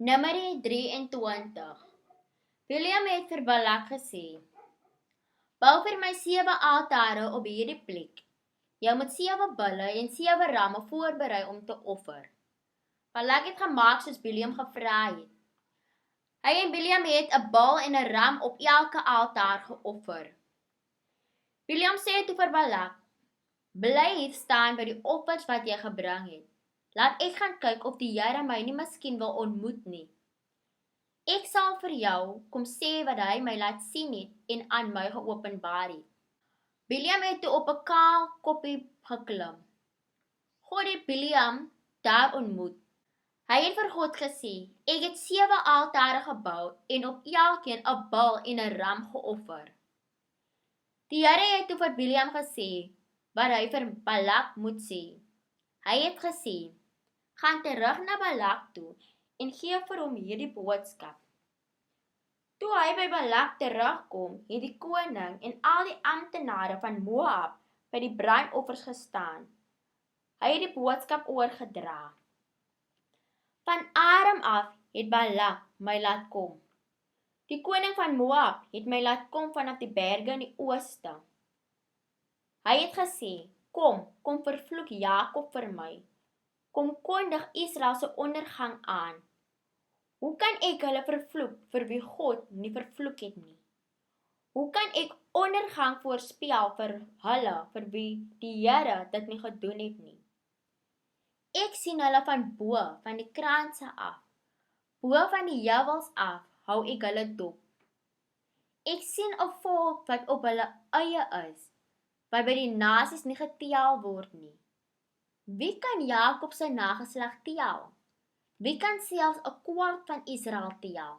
Numeri 23. William het vir Balak gesê: Bou vir my 7 altare op hierdie plek. Jy moet 7 bulle en 7 ramme voorberei om te offer. Balak het gemaak soos William gevra het. Hy en William het 'n bul en 'n ram op elke altaar geoffer. William sê toe vir Balak: Bly hier staan by die offers wat jy gebring het. Laat ek gaan kyk of die Here my nie miskien wil ontmoet nie. Ek sal vir jou kom sê wat hy my laat sien het en aan my geopenbaar het. William het toe op 'n kaal koppie geklim. God het William daar ontmoet. Hy het vir God gesê: Ek het 7 altare gebou en op elkeen 'n bul en 'n ram geoffer. Die Here het toe vir William gesê wat hy vir Balak moet sê. Hy het gesê: Gaan terug na Balak toe en gee vir hom hierdie boodskap. Toe hy by Balak terugkom, het die koning en al die amptenare van Moab by die brandoffers gestaan. Hy het die boodskap oorgedra. Van Aram af het Balak my laat kom. Die koning van Moab het my laat kom vanaf die berge in die ooste. Hy het gesê: Kom vervloek Jakob vir my. Kom kondig Israel se ondergang aan. Hoe kan ek hulle vervloek vir wie God nie vervloek het nie? Hoe kan ek ondergang voorspel vir hulle vir wie die Here dit nie gedoen het nie? Ek sien hulle van bo, van die kraanse af. Bo van die heuwels af hou ek hulle dop. Ek sien 'n volk wat op hulle eie is, wat by die nasies nie getel word nie. Wie kan Jakob se nageslag tel? Wie kan selfs 'n kwart van Israel tel?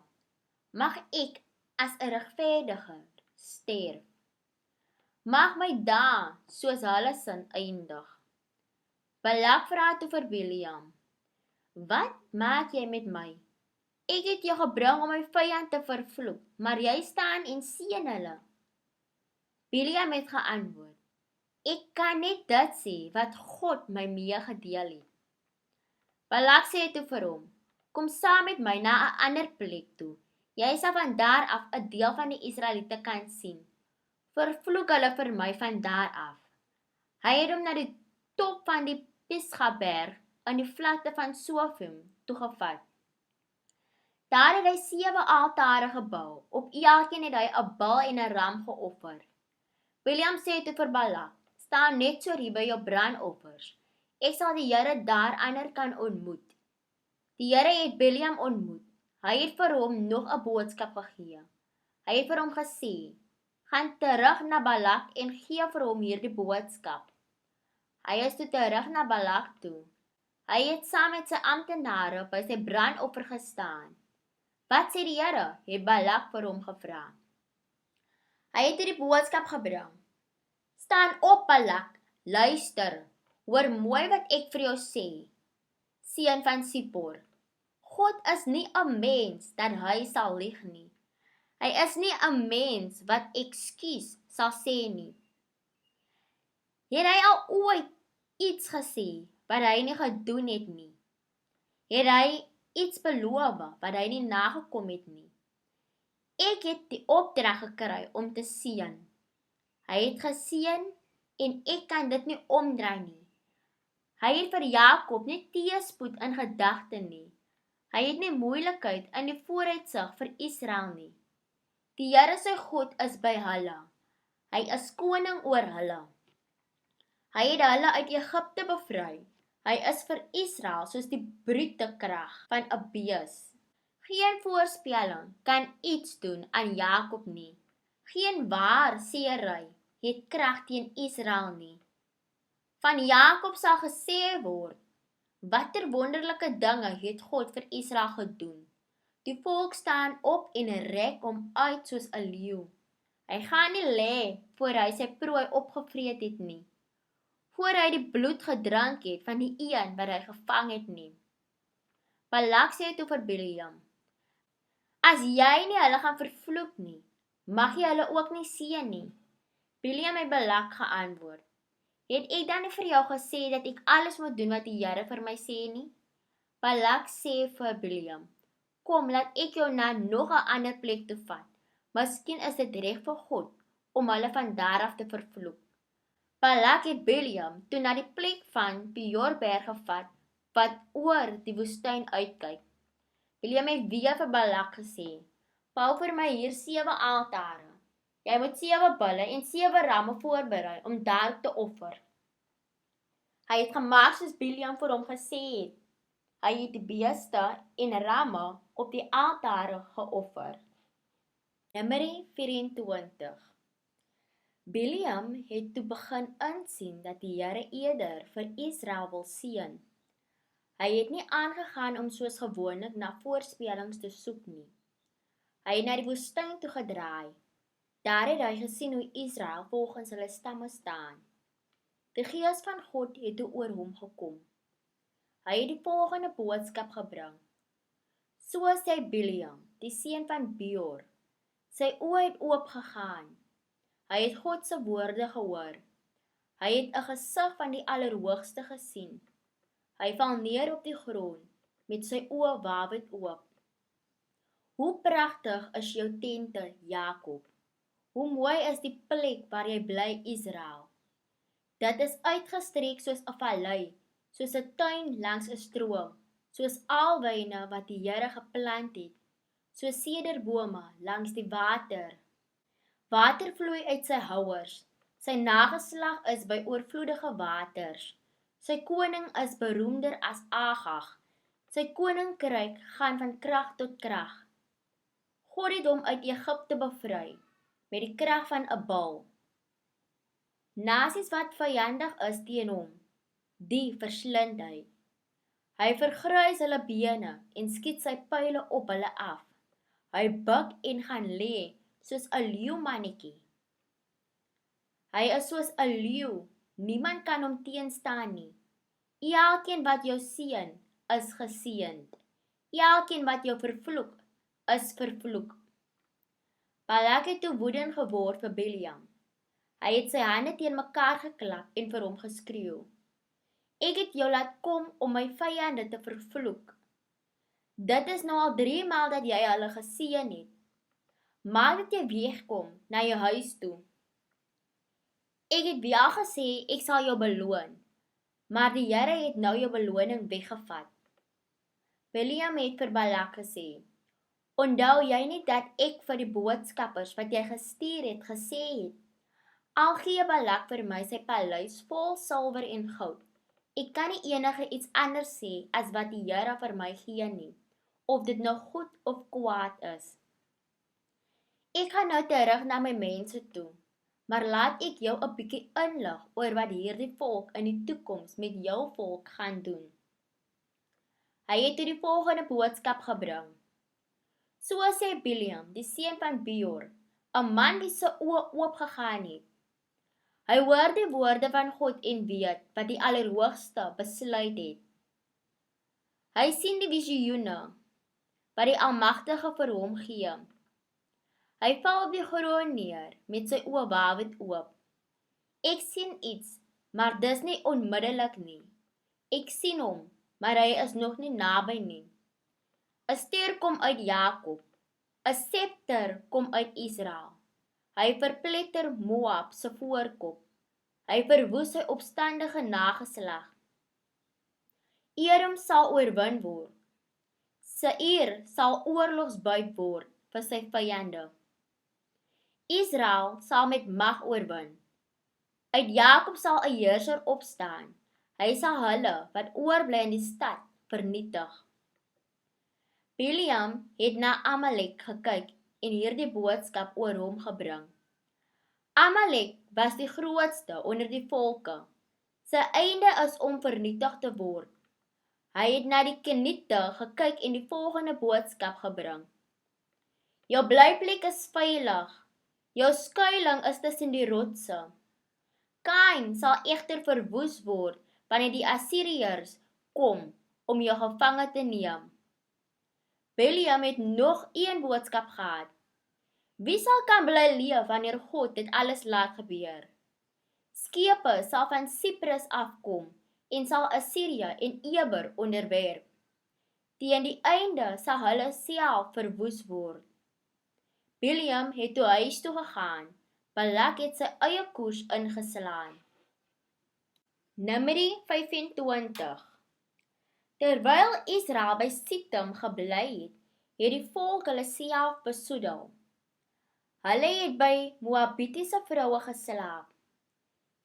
Mag ek as 'n regverdige sterf. Mag my dae soos hulle sin eindig. Balak vra toe vir William: Wat maak jy met my? Ek het jou gebring om my vyand te vervloek, maar jy staan en seën hulle. William het geantwoord: Ek kan net dit sê wat God my mee gedeel het. Balak sê toe vir hom: Kom saam met my na 'n ander plek toe. Jy sal van daar af 'n deel van die Israeliete kan sien. Vervloek hulle vir my van daar af. Hy het hom na die top van die Pisgaberg in die vlakte van Sofim toegevat. Daar het hy 7 altare gebou. Op elkeen het hy 'n bul en 'n ram geoffer. William sê toe vir Balak: Staan net so hier by jou brandoffers. Ek sal die Here daar ander kan ontmoet. Die Here het William ontmoet. Hy het vir hom nog 'n boodskap gegee. Hy het vir hom gesê: Gaan terug na Balak en gee vir hom hierdie boodskap. Hy is toe terug na Balak toe. Hy het saam met sy amptenare by sy brandoffer gestaan. Wat sê die Here? Het Balak vir hom gevra. Hy het hierdie boodskap gebring. Staan op, Balak, luister, hoor mooi wat ek vir jou sê. Seun van Sipor, God is nie 'n mens dat hy sal lieg nie. Hy is nie 'n mens wat ekskuus sal sê nie. Het hy al ooit iets gesê wat hy nie gedoen het nie? Het hy iets beloof wat hy nie nagekom het nie? Ek het die opdrag gekry om te seën. Hy het geseën en ek kan dit nie omdraai nie. Hy het vir Jakob nie teëspoed in gedagte nie. Hy het nie moeilikheid in die vooruitsig vir Israel nie. Die Here sy God is by hulle. Hy is koning oor hulle. Hy het hulle uit Egipte bevry. Hy is vir Israel soos die brute krag van 'n bees. Geen voorspelling kan iets doen aan Jakob nie. Geen waarsêry het krag teen Israel nie. Van Jakob sal gesê word: Watter wonderlike dinge het God vir Israel gedoen. Die volk staan op en rek hom uit soos 'n leeu. Hy gaan nie lê voor hy sy prooi opgevreet het nie, voor hy die bloed gedrink het van die een wat hy gevang het nie. Balak sê toe vir William: As jy nie hulle gaan vervloek nie, mag jy hulle ook nie seën nie. William het Balak geantwoord: Het ek dan nie vir jou gesê dat ek alles moet doen wat die Here vir my sê nie? Balak sê vir William: Kom, laat ek jou na nog 'n ander plek toe vat. Miskien is dit reg vir God om hulle van daar af te vervloek. Balak het Bileam toe na die plek van Peorberg gevat wat oor die woestyn uitkyk. Bileam het weer vir Balak gesê: "Bou vir my hier 7 altare. Jy moet 7 bulle en 7 ramme voorberei om daar te offer." Hy het gemaak soos Bileam vir hom gesê het. Hy het die beeste en ramme op die altare geoffer. Numeri 24. Bileam het toe begin insien dat die Here eerder vir Israel wil seën. Hy het nie aangegaan om soos gewoonlik na voorspellings te soek nie. Hy het na die woestyn toe gedraai. Daar het hy gesien hoe Israel volgens hulle stamme staan. Die Gees van God het toe oor hom gekom. Hy het die volgende boodskap gebring: "So sê Bileam, die seun van Beor, sy oë het oopgegaan. Hy het God se woorde gehoor. Hy het 'n gesig van die Allerhoogste gesien. Hy val neer op die grond met sy oë wawend oop. Hoe pragtig is jou tente, Jakob. Hoe mooi is die plek waar jy bly, Israel. Dit is uitgestrek soos 'n vallei, soos 'n tuin langs 'n stroom, soos alwyne wat die Here geplant het, soos sederbome langs die water. Water vloei uit sy houers, sy nageslag is by oorvloedige waters. Sy koning is beroemder as Agag, sy koninkryk gaan van krag tot krag. God het hom uit Egipte bevry, met die krag van 'n bul. Nasies wat vyandig is teen hom, die verslind hy. Hy vergruis hulle bene en skiet sy pyle op hulle af. Hy buig en gaan lê soos 'n leeumannetjie. Hy is soos 'n leeu, niemand kan hom teenstaan nie. Elkeen wat jou seën, is geseënd. Elkeen wat jou vervloek, is vervloek." Balak het toe woedend geword vir Bileam. Hy het sy hande teen mekaar geklap en vir hom geskreeu: "Ek het jou laat kom om my vyande te vervloek. Dit is nou al 3 maal dat jy hulle geseën het. Maak dat jy wegkom na jou huis toe. Ek het wel gesê ek sal jou beloon, maar die Here het nou jou beloning weggevat." Bileam het vir Balak gesê: "Onthou jy nie dat ek vir die boodskappers wat jy gestuur het gesê het, al gee Balak vir my sy paleis vol silwer en goud, ek kan nie enige iets anders sê as wat die Here vir my gee nie, of dit nou goed of kwaad is. Ek gaan nou terug na my mense toe, maar laat ek jou 'n bietjie inlig oor wat hierdie volk in die toekoms met jou volk gaan doen." Hy het toe die volgende boodskap gebring: "So sê Bileam, die seun van Beor, 'n man wie se oë oopgegaan het. Hy hoor die woorde van God en weet wat die Allerhoogste besluit het. Hy sien die visioene wat die Almagtige vir hom gee. Hy val op die grond neer met sy oë wawend oop. Ek sien iets, maar dis nie onmiddellik nie. Ek sien hom, maar hy is nog nie naby nie. 'n Ster kom uit Jakob, 'n scepter kom uit Israel. Hy verpletter Moab se voorkop. Hy verwoes sy opstandige nageslag. Edom sal oorwin word. Seir sal oorlogsbuit word vir sy vyande. Israel sal met mag oorwin. Uit Jakob sal 'n heerser opstaan. Hy sal hulle wat oorbly in die stad vernietig." Bileam het na Amalek gekyk en hierdie boodskap oor hom gebring: "Amalek was die grootste onder die volke. Sy einde is om vernietig te word." Hy het na die Keniete gekyk en die volgende boodskap gebring: "Jou blyplek is veilig. Jou skuiling is tussen die rotse. Kain sal egter verwoes word wanneer die Assiriërs kom om jou gevange te neem." Bileam het nog een boodskap gehad: "Wie sal kan bly leef wanneer God dit alles laat gebeur? Skepe sal van Siprus afkom en sal Assirië en Eber onderwerp. Teen die einde sal hulle self verwoes word. Bileam het toe huis toe gegaan. Balak het sy eie koers ingeslaan. Numeri 25. Terwyl Israel by Sittim gebly het, het die volk hulle self besoedel. Hulle het by Moabitiese vroue geslaap.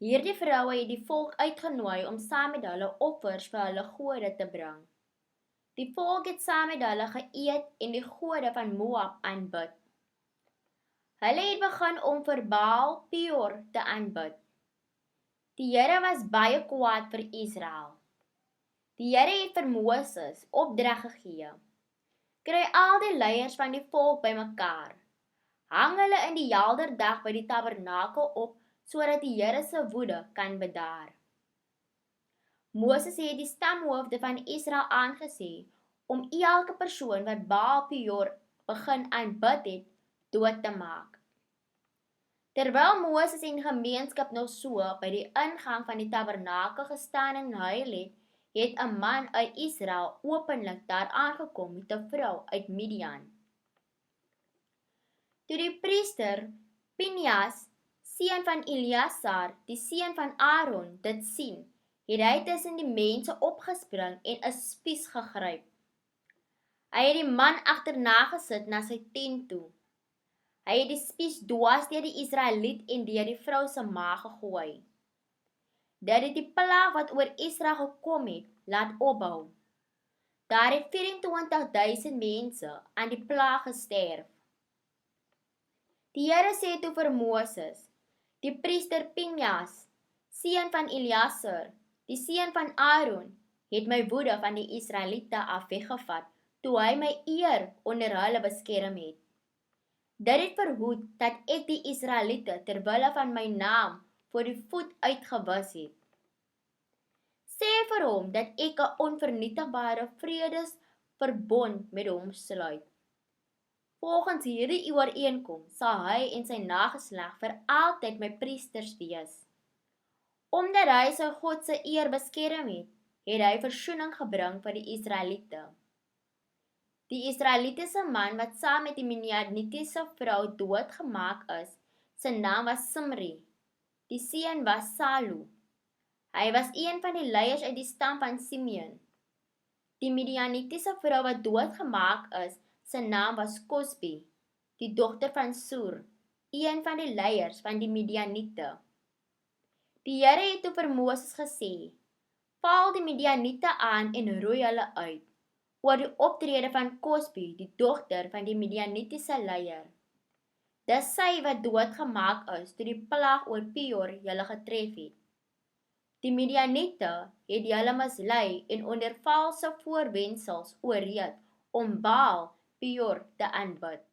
Hierdie vroue het die volk uitgenooi om saam met hulle offers vir hulle gode te bring. Die volk het saam met hulle geëet en die gode van Moab aanbid. Hulle het begin om vir Baal Peor te aanbid. Die Here was baie kwaad vir Israel. Die Here het vir Moses opdrag gegee. Kry al die leiers van die volk bymekaar. Hang hulle in die helderdag by die tabernakel op, sodat die Here se woede kan bedaar. Moses het die stamhoofde van Israel aangesê om elke persoon wat Baal Peor begin aanbid het, dood te maak. Terwyl Moses en gemeenskap nog so by die ingang van die tabernakel gestaan en huil het, het 'n man uit Israel openlik daar aangekom met 'n vrou uit Midian. Toe die priester Pinjas, seun van Eleazar, die seun van Aaron, dit sien, het hy tussen die mense opgespring en 'n spies gegryp. Hy het die man agterna gesit na sy tent toe. Hy het die spies dwars deur die Israeliet en deur die vrou se maag gegooi. Dit het die plaag wat oor Israel gekom het, laat opbou. Daar het 24,000 mense aan die plaag gesterf. Die Here sê toe vir Moses, die priester Pinjas, seun van Eleazar, die seun van Aaron, het my woede van die Israeliete af weggevat, toe hy my eer onder hulle beskerm het. Dit het verhoed dat ek die Israeliete terwille van my naam voor die voet uitgewis het. Sê vir hom dat ek 'n onvernietigbare vredesverbond met hom sluit. Volgens hierdie ooreenkoms sal hy en sy nageslag vir altyd my priesters wees. Omdat hy sy God se eer beskerm het, het hy versoening gebring vir die Israeliete. Die Israelitiese man wat saam met die Midianitiese vrou doodgemaak is, sy naam was Simri. Die seun was Salu. Hy was een van die leiers uit die stam van Simeon. Die Midianitiese vrou wat doodgemaak is, sy naam was Kosbi, die dogter van Sur, een van die leiers van die Midianiete. Die Here het toe vir Moses gesê, val die Midianiete aan en roei hulle uit, oor die optrede van Kosbi, die dogter van die Midianitiese leier. Dis sy wat doodgemaak is toe die plaag oor Peor julle getref het. Die Midianiete het julle mislei en onder valse voorwendsels ooreed om Baal Peor te aanbid.